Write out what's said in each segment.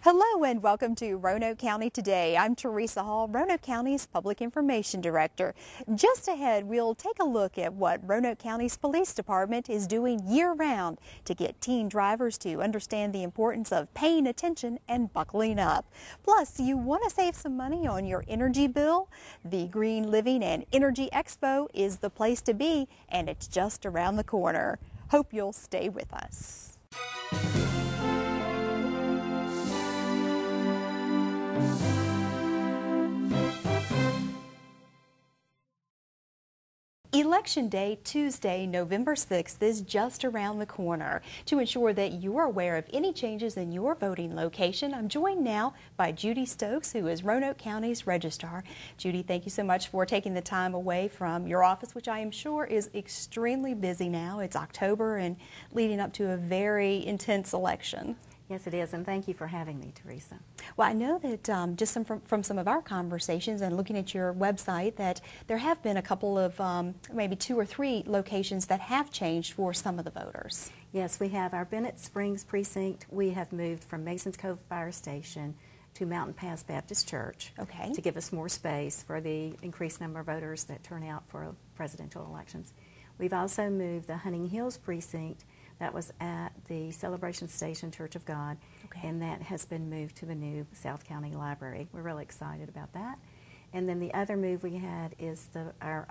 Hello and welcome to Roanoke County Today. I'm Teresa Hall, Roanoke County's Public Information Director. Just ahead, we'll take a look at what Roanoke County's Police Department is doing year-round to get teen drivers to understand the importance of paying attention and buckling up. Plus, you want to save some money on your energy bill? The Green Living and Energy Expo is the place to be, and it's just around the corner. Hope you'll stay with us. Election Day, Tuesday, November 6th, is just around the corner. To ensure that you're aware of any changes in your voting location, I'm joined now by Judy Stokes, who is Roanoke County's Registrar. Judy, thank you so much for taking the time away from your office, which I am sure is extremely busy now. It's October and leading up to a very intense election. Yes, it is, and thank you for having me, Teresa. Well, I know that just from some of our conversations and looking at your website that there have been a couple of maybe 2 or 3 locations that have changed for some of the voters. Yes, we have our Bennett Springs precinct. We have moved from Masons Cove Fire Station to Mountain Pass Baptist Church to give us more space for the increased number of voters that turn out for presidential elections. We've also moved the Hunting Hills precinct. That was at the Celebration Station Church of God, and that has been moved to the new South County Library. We're really excited about that. And then the other move we had is our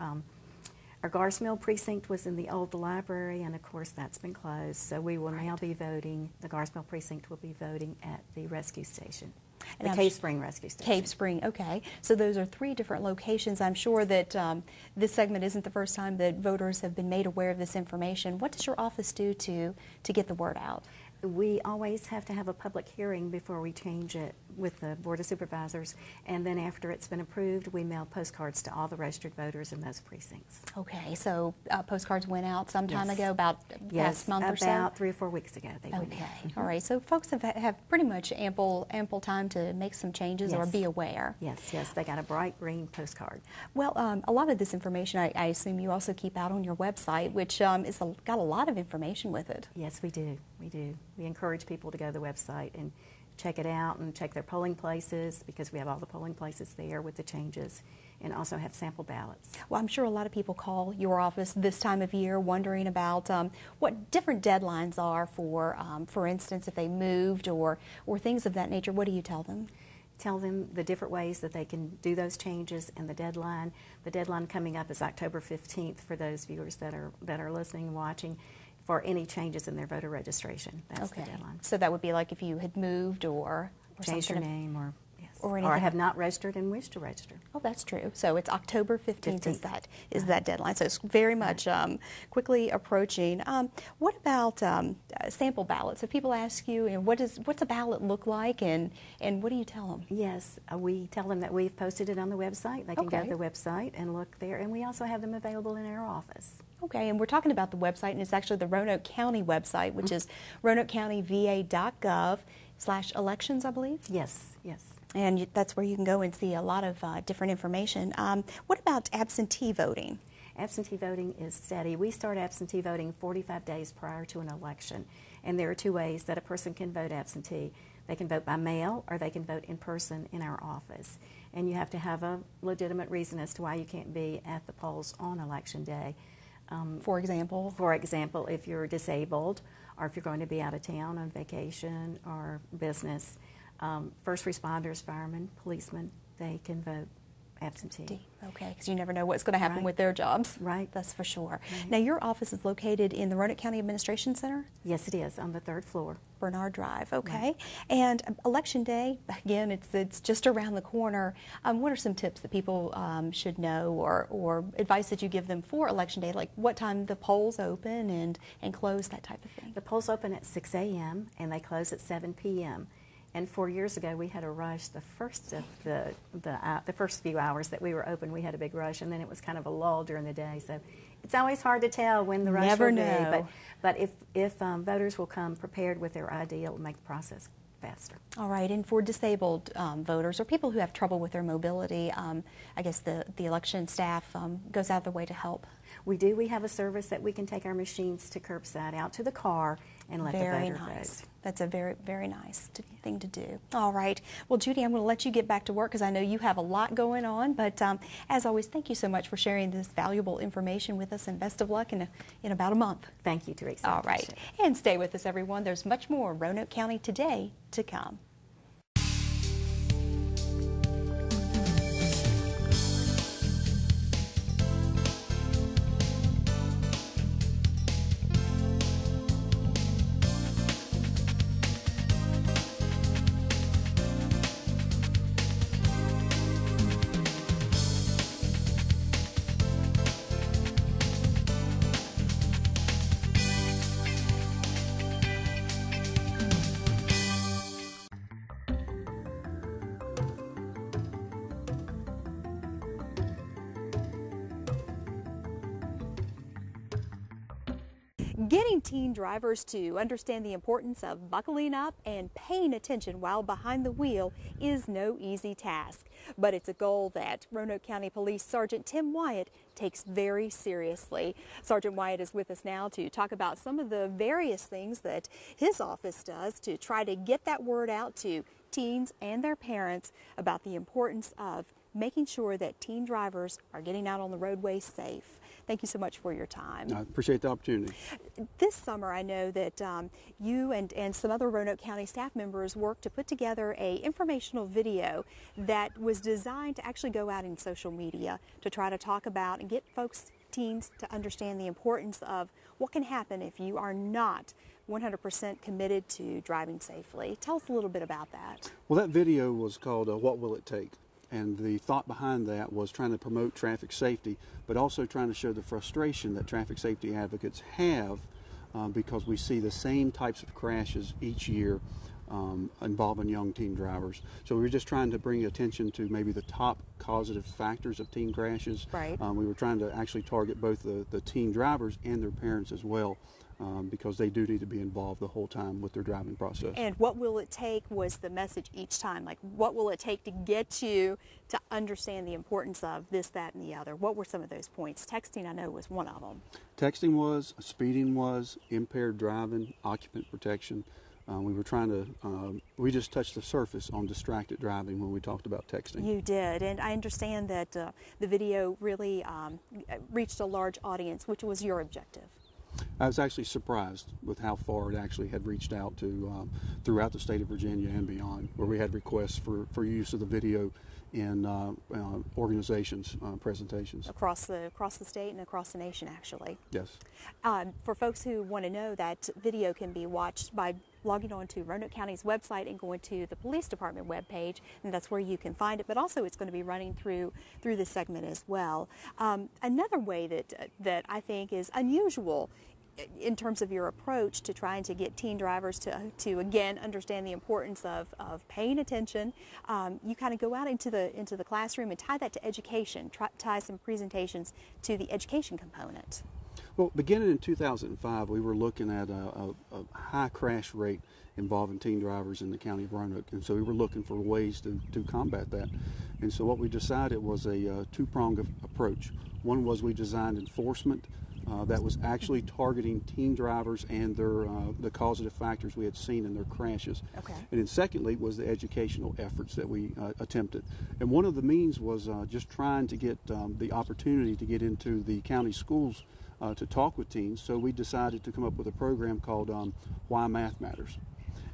Garce Mill precinct was in the old library, and of course that's been closed. So we will now be voting, the Garce Mill precinct will be voting at the rescue station. The Cave Spring Rescue Station. Cave Spring, okay. So those are 3 different locations. I'm sure that this segment isn't the first time that voters have been made aware of this information. What does your office do to get the word out? We always have to have a public hearing before we change it with the Board of Supervisors, and then after it's been approved, we mail postcards to all the registered voters in those precincts. Okay, so postcards went out some time ago, about last month or so? About 3 or 4 weeks ago they went out. Okay, all right, so folks have pretty much ample time to make some changes or be aware. Yes, they got a bright green postcard. Well, a lot of this information I assume you also keep out on your website, which has got a lot of information with it. Yes, we do. We encourage people to go to the website and check it out and check their polling places, because we have all the polling places there with the changes, and also have sample ballots. Well, I'm sure a lot of people call your office this time of year wondering about what different deadlines are for instance, if they moved or things of that nature. What do you tell them? Tell them the different ways that they can do those changes and the deadline. The deadline coming up is October 15th for those viewers that are listening and watching, for any changes in their voter registration. That's the deadline. So that would be like if you had moved or changed your name or anything. Or have not registered and wish to register. Oh, that's true. So it's October 15th is that deadline. So it's very much quickly approaching. What about sample ballots? If people ask you, what's a ballot look like, and what do you tell them? Yes, we tell them that we've posted it on the website. They can go to the website and look there, and we also have them available in our office. Okay, and we're talking about the website, and it's actually the Roanoke County website, which is roanokecountyva.gov/elections, I believe? Yes. And that's where you can go and see a lot of different information. What about absentee voting? Absentee voting is steady. We start absentee voting 45 days prior to an election, and there are 2 ways that a person can vote absentee. They can vote by mail, or they can vote in person in our office. And you have to have a legitimate reason as to why you can't be at the polls on Election Day. For example? For example, if you're disabled, or if you're going to be out of town on vacation or business. First responders, firemen, policemen, they can vote absentee. Okay, because you never know what's going to happen with their jobs. Right. That's for sure. Now, your office is located in the Roanoke County Administration Center? Yes, it is, on the 3rd floor. Bernard Drive, okay. And Election Day, again, it's just around the corner. What are some tips that people should know, or advice that you give them for Election Day, like what time the polls open and close, that type of thing? The polls open at 6 a.m. and they close at 7 p.m. And 4 years ago, we had a rush. The first few hours that we were open, we had a big rush, and then it was kind of a lull during the day. So it's always hard to tell when the rush will be. But if voters will come prepared with their ID, it will make the process faster. All right, and for disabled voters or people who have trouble with their mobility, I guess the election staff goes out of their way to help. We do. We have a service that we can take our machines to curbside, out to the car, and let Very the voter nice. vote. That's a very, very nice thing to do. All right. Well, Judy, I'm going to let you get back to work because I know you have a lot going on. But as always, thank you so much for sharing this valuable information with us, and best of luck in about a month. Thank you, Teresa. All right. And stay with us, everyone. There's much more Roanoke County Today to come. Getting teen drivers to understand the importance of buckling up and paying attention while behind the wheel is no easy task, but it's a goal that Roanoke County Police Sergeant Tim Wyatt takes very seriously. Sergeant Wyatt is with us now to talk about some of the various things that his office does to try to get that word out to teens and their parents about the importance of making sure that teen drivers are getting out on the roadway safe. Thank you so much for your time. I appreciate the opportunity. This summer, I know that you and some other Roanoke County staff members worked to put together a informational video that was designed to actually go out in social media to try to talk about and get folks, teens, to understand the importance of what can happen if you are not 100% committed to driving safely. Tell us a little bit about that. Well, that video was called What Will It Take? And the thought behind that was trying to promote traffic safety, but also trying to show the frustration that traffic safety advocates have because we see the same types of crashes each year involving young teen drivers. So we were just trying to bring attention to maybe the top causative factors of teen crashes. Right. We were trying to actually target both the teen drivers and their parents as well. Because they do need to be involved the whole time with their driving process. And what will it take was the message each time. Like, what will it take to get you to understand the importance of this, that, and the other? What were some of those points? Texting, I know, was one of them. Texting was, speeding was, impaired driving, occupant protection. We were trying to, we just touched the surface on distracted driving when we talked about texting. You did, and I understand that the video really reached a large audience, which was your objective. I was actually surprised with how far it actually had reached out to throughout the state of Virginia and beyond, where we had requests for use of the video in organizations' presentations. Across the state and across the nation, actually. Yes. For folks who want to know, that video can be watched by logging on to Roanoke County's website and going to the police department webpage, and that's where you can find it. But also, it's going to be running through this segment as well. Another way that I think is unusual in terms of your approach to trying to get teen drivers to again understand the importance of paying attention, you kind of go out into the classroom and tie that to education, tie some presentations to the education component. Well, beginning in 2005, we were looking at a high crash rate involving teen drivers in the county of Roanoke, and so we were looking for ways to combat that. And so what we decided was a two-pronged approach. One was we designed enforcement that was actually targeting teen drivers and the causative factors we had seen in their crashes. Okay. And then secondly was the educational efforts that we attempted. And one of the means was just trying to get the opportunity to get into the county schools to talk with teens. So we decided to come up with a program called Why Math Matters.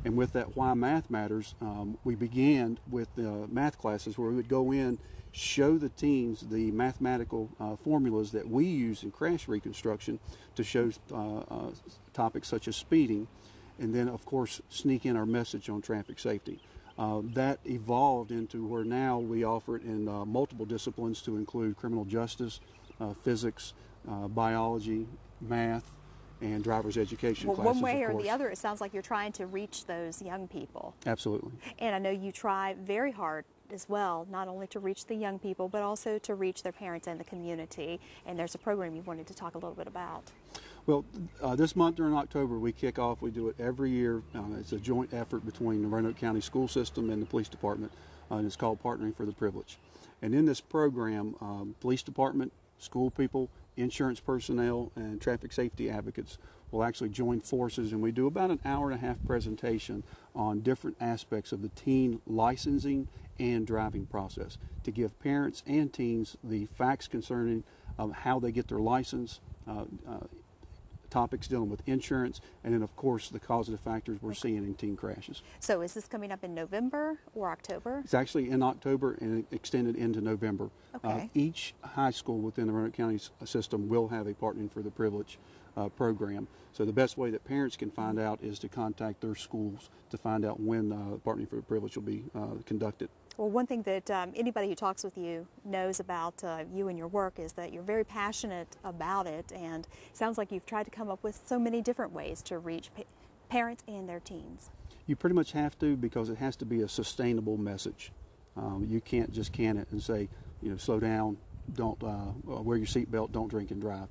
And with that Why Math Matters, we began with math classes where we would go in, show the teens the mathematical formulas that we use in crash reconstruction to show topics such as speeding, and then of course sneak in our message on traffic safety. That evolved into where now we offer it in multiple disciplines to include criminal justice, physics, biology, math, and driver's education classes. One way or the other, it sounds like you're trying to reach those young people. Absolutely. And I know you try very hard as well, not only to reach the young people, but also to reach their parents and the community. And there's a program you wanted to talk a little bit about. Well, this month during October, we kick off. We do it every year. It's a joint effort between the Roanoke County School System and the Police Department, and it's called Partnering for the Privilege. And in this program, Police Department, school people, insurance personnel, and traffic safety advocates will actually join forces, and we do about an hour-and-a-half presentation on different aspects of the teen licensing and driving process to give parents and teens the facts concerning how they get their license, topics dealing with insurance, and then of course the causative factors we're seeing in teen crashes. So is this coming up in November or October? It's actually in October and extended into November. Okay. Each high school within the Roanoke County system will have a Partnering for the Privilege program. So the best way that parents can find out is to contact their schools to find out when Partnering for the Privilege will be conducted. Well, one thing that anybody who talks with you knows about you and your work is that you're very passionate about it, and it sounds like you've tried to come up with so many different ways to reach parents and their teens. You pretty much have to, because it has to be a sustainable message. You can't just can it and say, slow down, don't wear your seatbelt, don't drink and drive.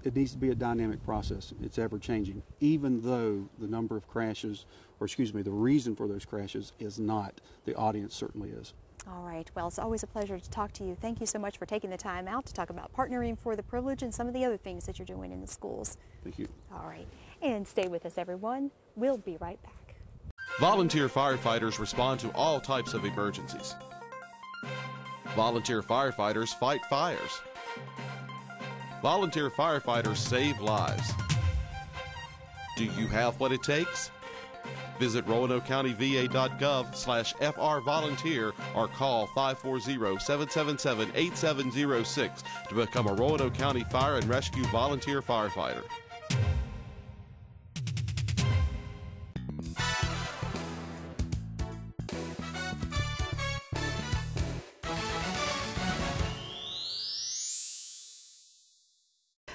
It needs to be a dynamic process. It's ever changing, even though the number of crashes, or excuse me, the reason for those crashes is not. The audience certainly is. All right. Well, it's always a pleasure to talk to you. Thank you so much for taking the time out to talk about Partnering for the Privilege and some of the other things that you're doing in the schools. Thank you. All right. And stay with us, everyone. We'll be right back. Volunteer firefighters respond to all types of emergencies. Volunteer firefighters fight fires. Volunteer firefighters save lives. Do you have what it takes? Visit RoanokeCountyVA.gov/FRVolunteer or call 540-777-8706 to become a Roanoke County Fire and Rescue Volunteer Firefighter.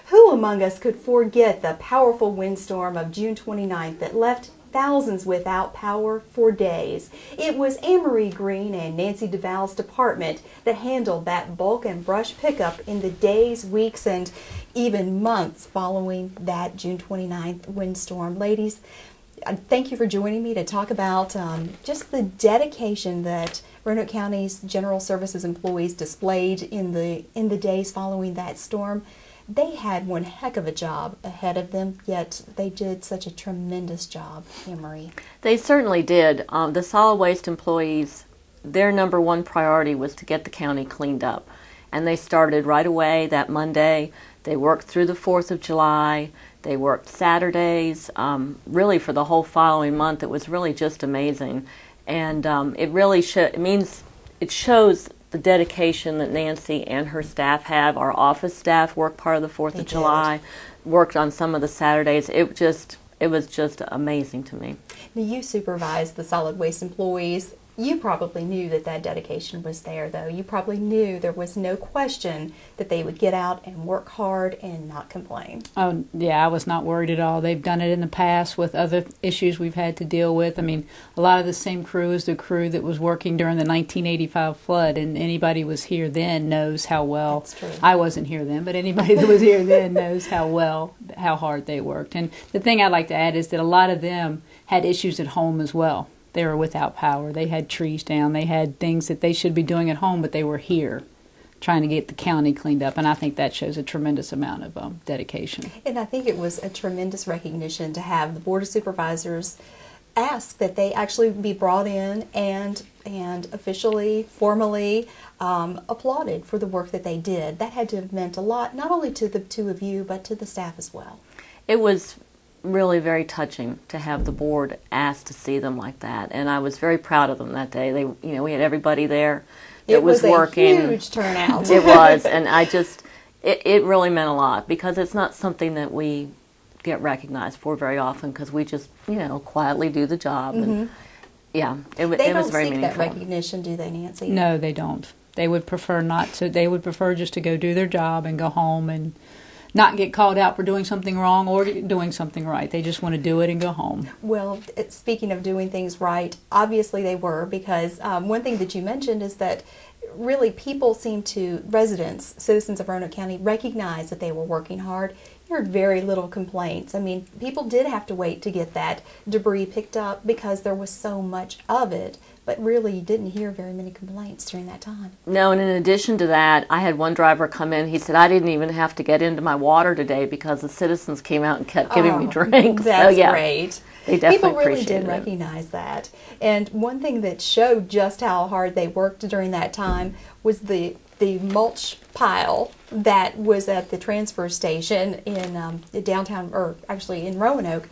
Who among us could forget the powerful windstorm of June 29th that left thousands without power for days? It was Anne-Marie Green and Nancy DeVal's department that handled that bulk and brush pickup in the days, weeks, and even months following that June 29th windstorm. Ladies, thank you for joining me to talk about just the dedication that Roanoke County's General Services employees displayed in the days following that storm. They had one heck of a job ahead of them, yet they did such a tremendous job, Anne-Marie. They certainly did. The solid waste employees, their number one priority was to get the county cleaned up. And they started right away that Monday. They worked through the 4th of July. They worked Saturdays. Really for the whole following month, it was really just amazing. And it really it shows the dedication that Nancy and her staff have. Our office staff worked part of the 4th of July, worked on some of the Saturdays. It was just amazing to me. Now, you supervise the solid waste employees. You probably knew that dedication was there, though. You probably knew there was no question that they would get out and work hard and not complain. Oh, yeah, I was not worried at all. They've done it in the past with other issues we've had to deal with. I mean, a lot of the same crew as the crew that was working during the 1985 flood, and anybody who was here then knows how well. That's true. I wasn't here then, but anybody that was here then knows how hard they worked. And the thing I'd like to add is that a lot of them had issues at home as well. They were without power. They had trees down. They had things that they should be doing at home, but they were here trying to get the county cleaned up. And I think that shows a tremendous amount of dedication. And I think it was a tremendous recognition to have the Board of Supervisors ask that they actually be brought in and officially, formally applauded for the work that they did. That had to have meant a lot, not only to the two of you, but to the staff as well. It was really very touching to have the board ask to see them like that, and I was very proud of them that day. We had everybody there. It was working. A huge turnout. It was, and it really meant a lot, because it's not something that we get recognized for very often, because we just quietly do the job. And yeah, it was very meaningful. They don't seek that recognition, do they, Nancy? No, they don't. They would prefer not to. They would prefer just to go do their job and go home and not get called out for doing something wrong or doing something right. They just want to do it and go home. Well, speaking of doing things right, obviously they were, because one thing that you mentioned is that really people seem to, residents, citizens of Roanoke County, recognize that they were working hard. heard very little complaints. I mean, people did have to wait to get that debris picked up because there was so much of it, but really you didn't hear very many complaints during that time. No, and in addition to that, I had one driver come in, he said, I didn't even have to get into my water today because the citizens came out and kept giving me drinks. That's so, yeah, great. They definitely People really did appreciated it. recognize that. And one thing that showed just how hard they worked during that time was the mulch pile that was at the transfer station in downtown, or actually in Roanoke.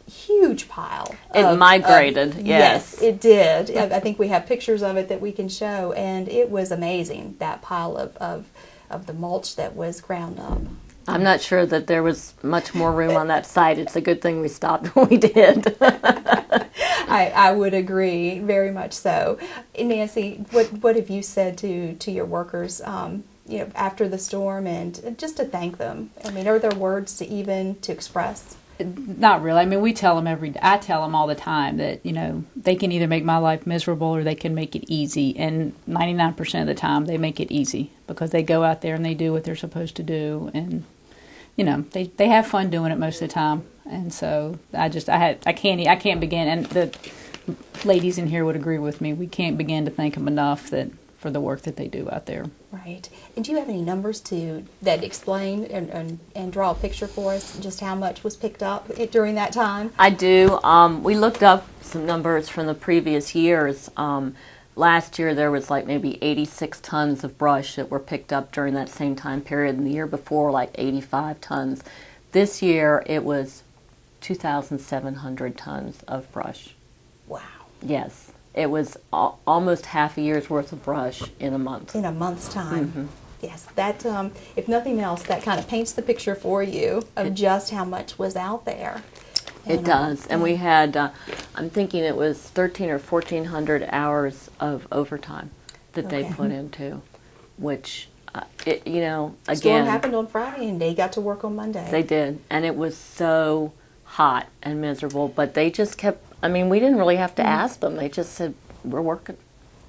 Huge pile. It migrated, yes. Yes, it did. I think we have pictures of it that we can show, and it was amazing, that pile of the mulch that was ground up. I'm not sure that there was much more room on that site. It's a good thing we stopped when we did. I would agree, very much so. Nancy, what have you said to your workers, after the storm, and just to thank them? I mean, are there words to express? Not really. I mean, we tell them I tell them all the time that, they can either make my life miserable or they can make it easy. And 99% of the time they make it easy because they go out there and they do what they're supposed to do. And, they have fun doing it most of the time. And so I can't begin, and the ladies in here would agree with me, we can't begin to thank them enough for the work that they do out there. Right. And do you have any numbers that explain and draw a picture for us just how much was picked up during that time? I do. We looked up some numbers from the previous years. Last year there was like maybe 86 tons of brush that were picked up during that same time period, and the year before like 85 tons. This year it was 2,700 tons of brush. Wow. Yes. It was almost half a year's worth of brush in a month. In a month's time. Mm-hmm. Yes, that, if nothing else, that kind of paints the picture for you of just how much was out there. It does. And we had, I'm thinking it was 1,300 or 1,400 hours of overtime that they put into, which, again. Storm happened on Friday and they got to work on Monday. They did. And it was so hot and miserable, but they just kept, we didn't really have to ask them. They just said, we're working.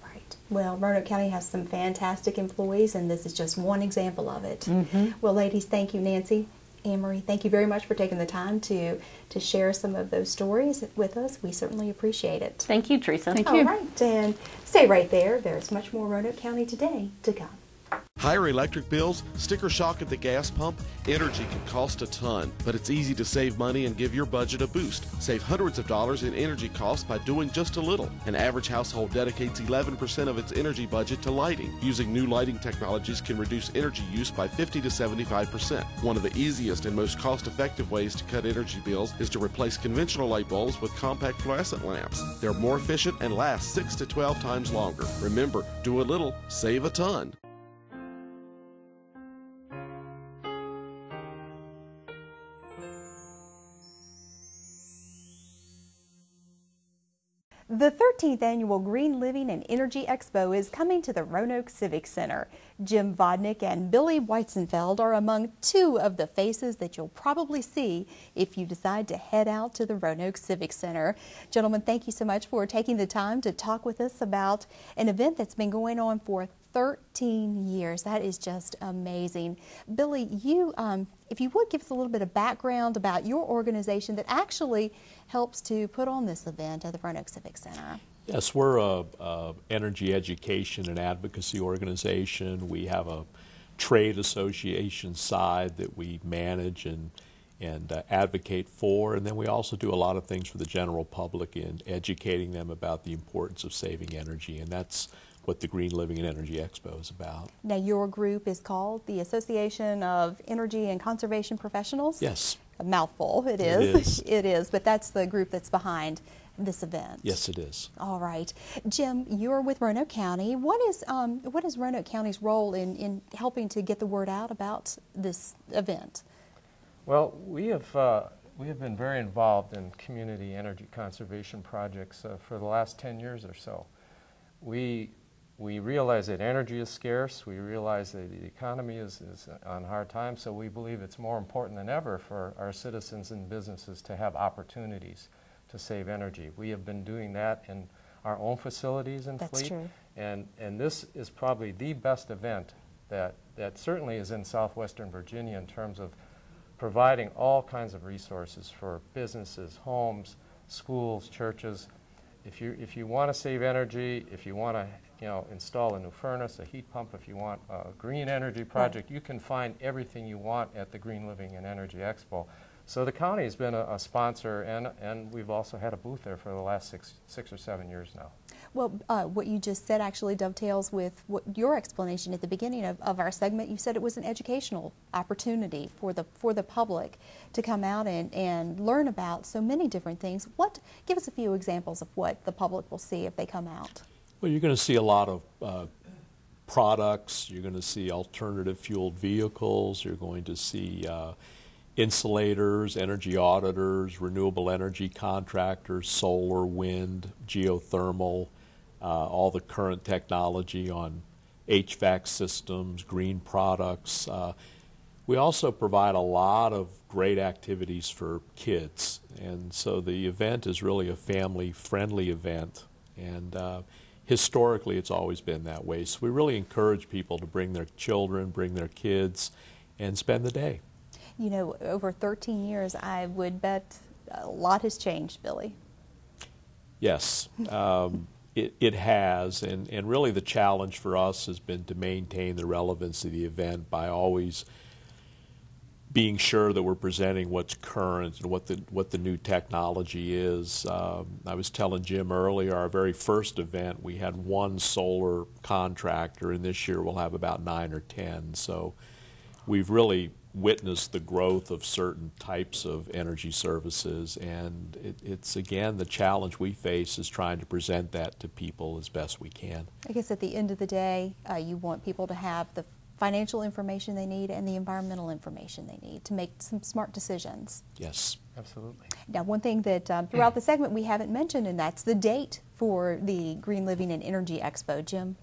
Right. Well, Roanoke County has some fantastic employees, and this is just one example of it. Mm-hmm. Well, ladies, thank you, Nancy. Anne-Marie, thank you very much for taking the time to share some of those stories with us. We certainly appreciate it. Thank you, Teresa. Thank you. All right, and stay right there. There's much more Roanoke County Today to come. Higher electric bills, sticker shock at the gas pump, energy can cost a ton, but it's easy to save money and give your budget a boost. Save hundreds of dollars in energy costs by doing just a little. An average household dedicates 11% of its energy budget to lighting. Using new lighting technologies can reduce energy use by 50 to 75%. One of the easiest and most cost-effective ways to cut energy bills is to replace conventional light bulbs with compact fluorescent lamps. They're more efficient and last 6 to 12 times longer. Remember, do a little, save a ton. The 13th Annual Green Living and Energy Expo is coming to the Roanoke Civic Center. Jim Vodnick and Billy Weizenfeld are among two of the faces that you'll probably see if you decide to head out to the Roanoke Civic Center. Gentlemen, thank you so much for taking the time to talk with us about an event that's been going on for 13 years. That is just amazing. Billy, you, if you would give us a little bit of background about your organization that actually helps to put on this event at the Roanoke Civic Center. Yes, we're a energy education and advocacy organization. We have a trade association side that we manage and advocate for, and then we also do a lot of things for the general public in educating them about the importance of saving energy, and that's what the Green Living and Energy Expo is about. Now, your group is called the Association of Energy and Conservation Professionals? Yes. A mouthful, it is. It is, but that's the group that's behind this event. Yes, it is. All right. Jim, you're with Roanoke County. What is Roanoke County's role in helping to get the word out about this event? Well, we have been very involved in community energy conservation projects for the last 10 years or so. We realize that energy is scarce. We realize that the economy is on hard times, so we believe it's more important than ever for our citizens and businesses to have opportunities to save energy. We have been doing that in our own facilities and fleet. True. And this is probably the best event that certainly is in southwestern Virginia in terms of providing all kinds of resources for businesses, homes, schools, churches. If you want to save energy, if you want to install a new furnace, a heat pump, if you want a green energy project, you can find everything you want at the Green Living and Energy Expo. So the county has been a sponsor, and we've also had a booth there for the last six or 7 years now. Well, what you just said actually dovetails with what your explanation at the beginning of our segment. You said it was an educational opportunity for the public to come out and learn about so many different things. Give us a few examples of what the public will see if they come out. Well, you're going to see a lot of products. You're going to see alternative fueled vehicles. You're going to see insulators, energy auditors, renewable energy contractors, solar, wind, geothermal, all the current technology on HVAC systems, green products. We also provide a lot of great activities for kids, and so the event is really a family-friendly event, and historically it's always been that way. So we really encourage people to bring their children, bring their kids, and spend the day. You know, over 13 years, I would bet a lot has changed, Billy. Yes, it has, and really the challenge for us has been to maintain the relevance of the event by always being sure that we're presenting what's current and what the new technology is. I was telling Jim earlier, our very first event, we had one solar contractor, and this year we'll have about 9 or 10. So we've really witnessed the growth of certain types of energy services, and it's again the challenge we face is trying to present that to people as best we can. I guess at the end of the day, you want people to have the financial information they need and the environmental information they need to make some smart decisions. Yes, absolutely. Now, one thing that throughout the segment we haven't mentioned, and that's the date for the Green Living and Energy Expo. Jim?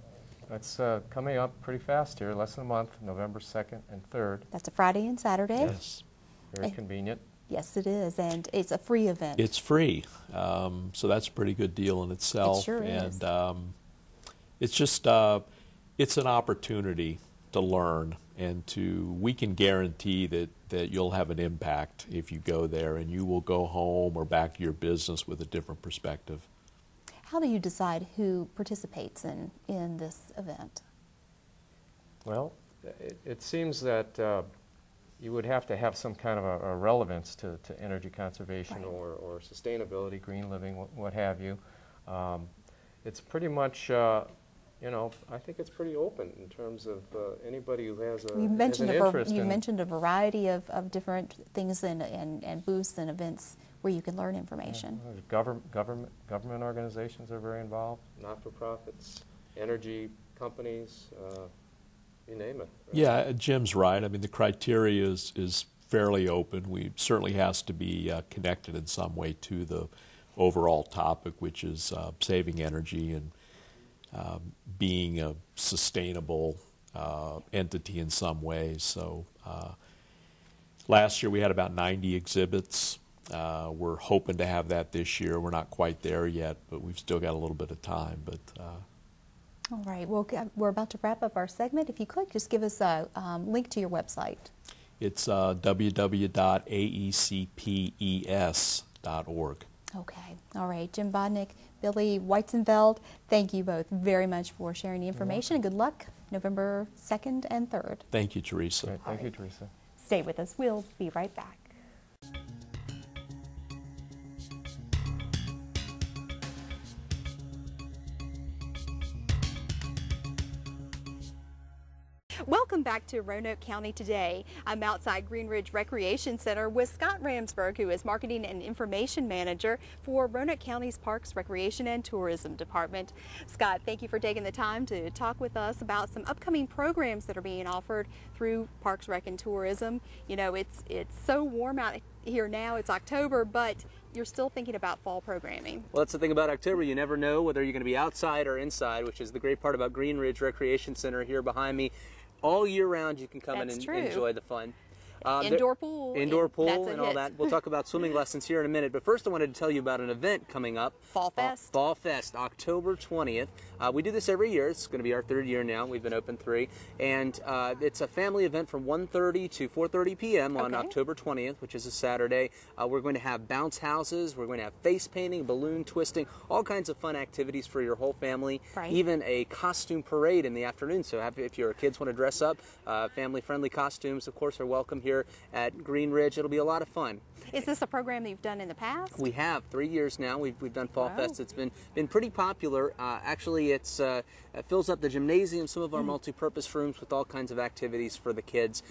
That's coming up pretty fast here, less than a month, November 2nd and 3rd. That's a Friday and Saturday. Yes. Very convenient. Yes, it is, and it's a free event. It's free, so that's a pretty good deal in itself. It sure is. And it's just it's an opportunity to learn, and we can guarantee that you'll have an impact if you go there, and you will go home or back to your business with a different perspective. How do you decide who participates in this event? Well, it seems that you would have to have some kind of a relevance to energy conservation, right, or sustainability, green living, what have you. It's pretty much, I think it's pretty open in terms of anybody who has an interest. You mentioned a variety of different things and booths and events where you can learn information. Government organizations are very involved, not-for-profits, energy companies, you name it. Right? Yeah, Jim's right. I mean, the criteria is fairly open. We certainly has to be connected in some way to the overall topic, which is saving energy and being a sustainable entity in some ways. So last year we had about 90 exhibits. We're hoping to have that this year. We're not quite there yet, but we've still got a little bit of time. But all right. Well, we're about to wrap up our segment. If you could, just give us a link to your website. It's www.aecpes.org. Okay. All right. Jim Bodnick, Billy Weizenfeld, thank you both very much for sharing the information, and good luck November 2nd and 3rd. Thank you, Teresa. Great. Thank you, Teresa. Stay with us. We'll be right back. Welcome back to Roanoke County Today. I'm outside Green Ridge Recreation Center with Scott Ramsberg, who is Marketing and Information Manager for Roanoke County's Parks, Recreation, and Tourism Department. Scott, thank you for taking the time to talk with us about some upcoming programs that are being offered through Parks, Rec, and Tourism. You know, it's so warm out here now. It's October, but you're still thinking about fall programming. Well, that's the thing about October. You never know whether you're going to be outside or inside, which is the great part about Green Ridge Recreation Center here behind me. All year round you can come in and enjoy the fun. Indoor pool. Indoor pool That's and all that. We'll talk about swimming lessons here in a minute. But first I wanted to tell you about an event coming up. Fall Fest. Fall Fest, October 20th. We do this every year. It's going to be our 3rd year now. We've been open 3. And it's a family event from 1:30 to 4:30 p.m. on October 20th, which is a Saturday. We're going to have bounce houses. We're going to have face painting, balloon twisting, all kinds of fun activities for your whole family. Right. Even a costume parade in the afternoon. So if your kids want to dress up, family-friendly costumes, of course, are welcome here at Green Ridge. It'll be a lot of fun. Is this a program that you've done in the past? We have 3 years now. We've done Fall Fest. It's been pretty popular. Actually, it fills up the gymnasium, some of our multi-purpose rooms with all kinds of activities for the kids.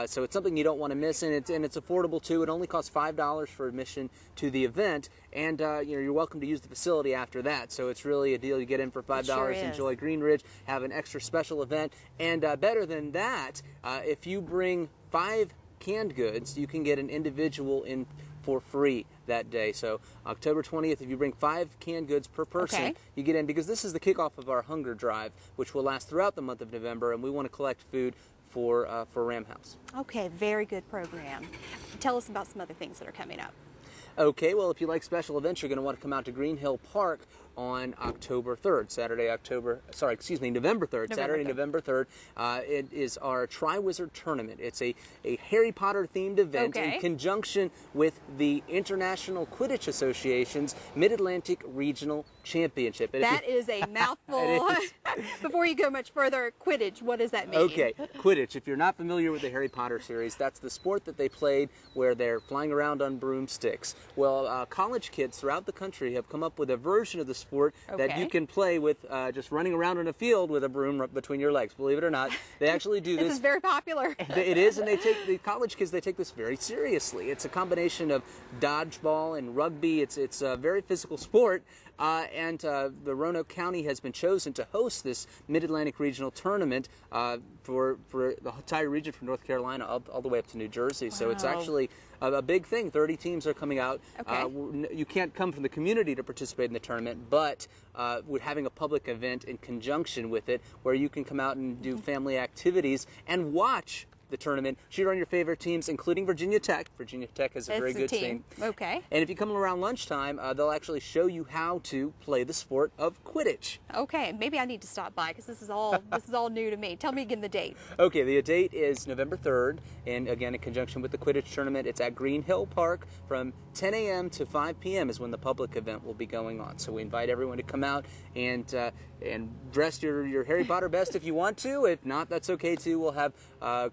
So it's something you don't want to miss, and it's affordable too. It only costs $5 for admission to the event, and you're welcome to use the facility after that. So it's really a deal. You get in for $5, sure enjoy Green Ridge, have an extra special event, and better than that, if you bring 5 canned goods, you can get an individual in for free that day. So October 20th, if you bring 5 canned goods per person, you get in, because this is the kickoff of our hunger drive, which will last throughout the month of November, and we want to collect food for Ram House. Okay, very good program. Tell us about some other things that are coming up. Okay, well, if you like special events, you're going to want to come out to Green Hill Park on October 3rd, November 3rd, Saturday, November 3rd. It is our Tri-Wizard Tournament. It's a Harry Potter themed event in conjunction with the International Quidditch Association's Mid-Atlantic Regional Championship. And that is a mouthful. Before you go much further, Quidditch, what does that mean? Okay, Quidditch, if you're not familiar with the Harry Potter series, that's the sport that they played where they're flying around on broomsticks. Well, college kids throughout the country have come up with a version of the sport that you can play with just running around in a field with a broom between your legs. Believe it or not, they actually do this. This is very popular. It is, and the college kids, they take this very seriously. It's a combination of dodgeball and rugby. It's a very physical sport, and the Roanoke County has been chosen to host this Mid-Atlantic Regional Tournament for the entire region from North Carolina all the way up to New Jersey. Wow. So it's actually a big thing. 30 teams are coming out. You can't come from the community to participate in the tournament, but we're having a public event in conjunction with it where you can come out and do family activities and watch the tournament, cheer on your favorite teams, including Virginia Tech. Virginia Tech has a very good team. Okay. And if you come around lunchtime, they'll actually show you how to play the sport of Quidditch. Okay, maybe I need to stop by because this is all new to me. Tell me again the date. Okay, the date is November 3rd, and again in conjunction with the Quidditch tournament. It's at Green Hill Park from 10 a.m. to 5 p.m. is when the public event will be going on. So we invite everyone to come out and dress your Harry Potter best if you want to. If not, that's okay too. We'll have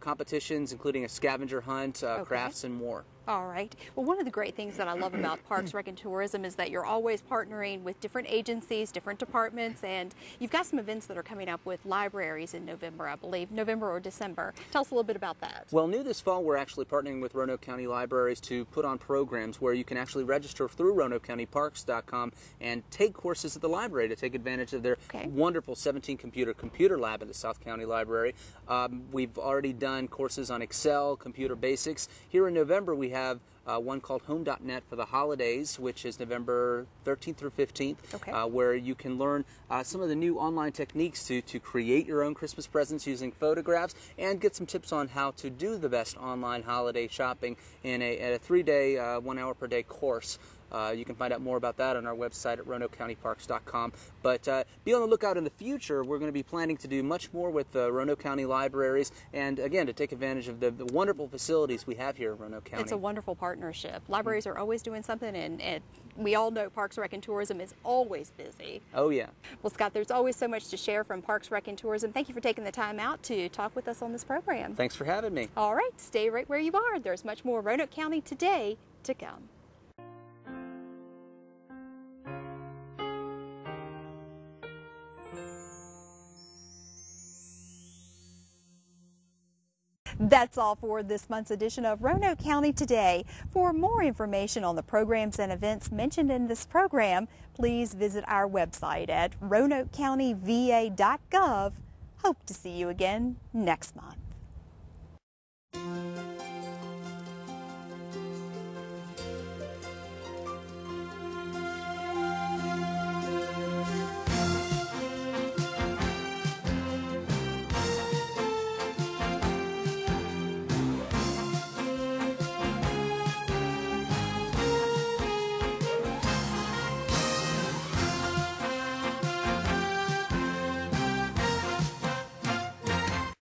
competitions, including a scavenger hunt, crafts, and more. All right. Well, one of the great things that I love about Parks, Rec, and Tourism is that you're always partnering with different agencies, different departments, and you've got some events that are coming up with libraries in November, I believe, November or December. Tell us a little bit about that. Well, new this fall, we're actually partnering with Roanoke County Libraries to put on programs where you can actually register through RoanokeCountyParks.com and take courses at the library to take advantage of their wonderful 17-computer lab at the South County Library. We've already done courses on Excel, computer basics. Here in November, we have one called Home.net for the holidays, which is November 13th through 15th, where you can learn some of the new online techniques to create your own Christmas presents using photographs and get some tips on how to do the best online holiday shopping in a 3-day, 1 hour per day course. You can find out more about that on our website at RoanokeCountyParks.com. But be on the lookout in the future. We're going to be planning to do much more with the Roanoke County Libraries, and again, to take advantage of the wonderful facilities we have here in Roanoke County. It's a wonderful partnership. Libraries are always doing something, and we all know Parks, Rec, and Tourism is always busy. Oh, yeah. Well, Scott, there's always so much to share from Parks, Rec, and Tourism. Thank you for taking the time out to talk with us on this program. Thanks for having me. All right, stay right where you are. There's much more Roanoke County Today to come. That's all for this month's edition of Roanoke County Today. For more information on the programs and events mentioned in this program, please visit our website at RoanokeCountyVA.gov. Hope to see you again next month.